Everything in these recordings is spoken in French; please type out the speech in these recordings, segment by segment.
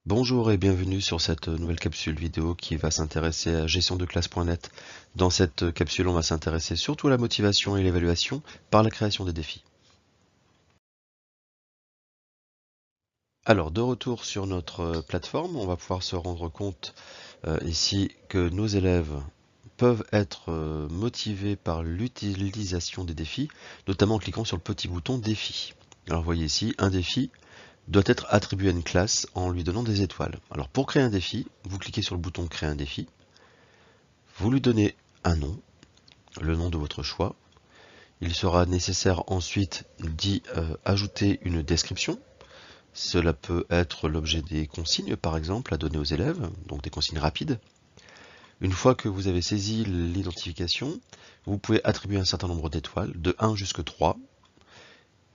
Bonjour et bienvenue sur cette nouvelle capsule vidéo qui va s'intéresser à gestion-de-classe.net. Dans cette capsule, on va s'intéresser surtout à la motivation et l'évaluation par la création des défis. Alors, de retour sur notre plateforme, on va pouvoir se rendre compte ici que nos élèves peuvent être motivés par l'utilisation des défis, notamment en cliquant sur le petit bouton défi. Alors, vous voyez ici, un défi doit être attribué à une classe en lui donnant des étoiles. Alors pour créer un défi, vous cliquez sur le bouton créer un défi, vous lui donnez un nom, le nom de votre choix. Il sera nécessaire ensuite d'y ajouter une description. Cela peut être l'objet des consignes par exemple à donner aux élèves, donc des consignes rapides. Une fois que vous avez saisi l'identification, vous pouvez attribuer un certain nombre d'étoiles, de 1 jusqu'à 3.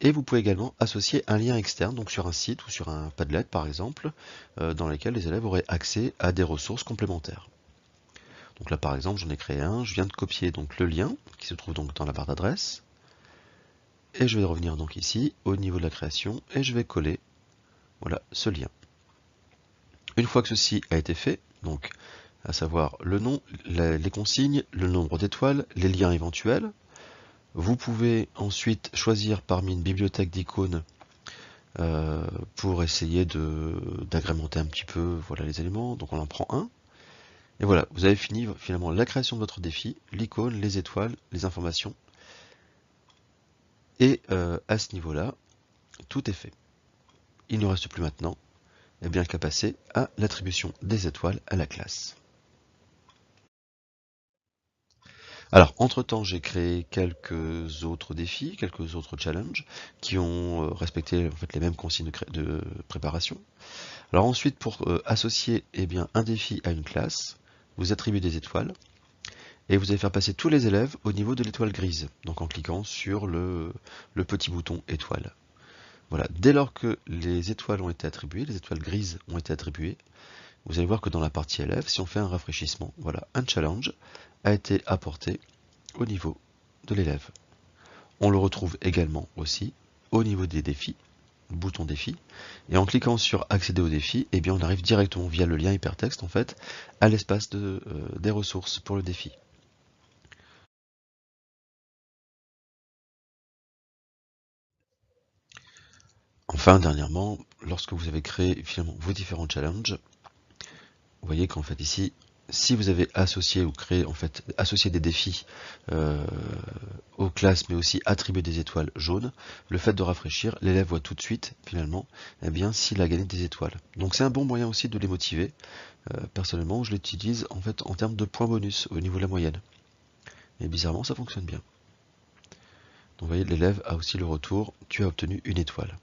Et vous pouvez également associer un lien externe, donc sur un site ou sur un Padlet par exemple, dans lequel les élèves auraient accès à des ressources complémentaires. Donc là par exemple j'en ai créé un, je viens de copier donc le lien qui se trouve donc dans la barre d'adresse. Et je vais revenir donc ici au niveau de la création et je vais coller voilà ce lien. Une fois que ceci a été fait, donc à savoir le nom, les consignes, le nombre d'étoiles, les liens éventuels, vous pouvez ensuite choisir parmi une bibliothèque d'icônes pour essayer d'agrémenter un petit peu voilà, les éléments. Donc on en prend un. Et voilà, vous avez fini finalement la création de votre défi, l'icône, les étoiles, les informations. Et à ce niveau-là, tout est fait. Il ne reste plus maintenant qu'à passer à l'attribution des étoiles à la classe. Alors, entre-temps, j'ai créé quelques autres défis, quelques autres challenges qui ont respecté en fait, les mêmes consignes de préparation. Alors ensuite, pour associer un défi à une classe, vous attribuez des étoiles et vous allez faire passer tous les élèves au niveau de l'étoile grise, donc en cliquant sur le petit bouton étoile. Voilà, dès lors que les étoiles ont été attribuées, les étoiles grises ont été attribuées, vous allez voir que dans la partie élèves, si on fait un rafraîchissement, voilà, un challenge a été apporté au niveau de l'élève. On le retrouve également aussi au niveau des défis, bouton défi, et en cliquant sur accéder au défi, on arrive directement via le lien hypertexte en fait à l'espace des ressources pour le défi. Enfin, dernièrement, lorsque vous avez créé finalement vos différents challenges, vous voyez qu'en fait ici, si vous avez associé ou créé en fait associé des défis aux classes, mais aussi attribué des étoiles jaunes, le fait de rafraîchir, l'élève voit tout de suite finalement, s'il a gagné des étoiles. Donc c'est un bon moyen aussi de les motiver. Personnellement, je l'utilise en fait en termes de points bonus au niveau de la moyenne. Et bizarrement, ça fonctionne bien. Donc vous voyez, l'élève a aussi le retour, tu as obtenu une étoile.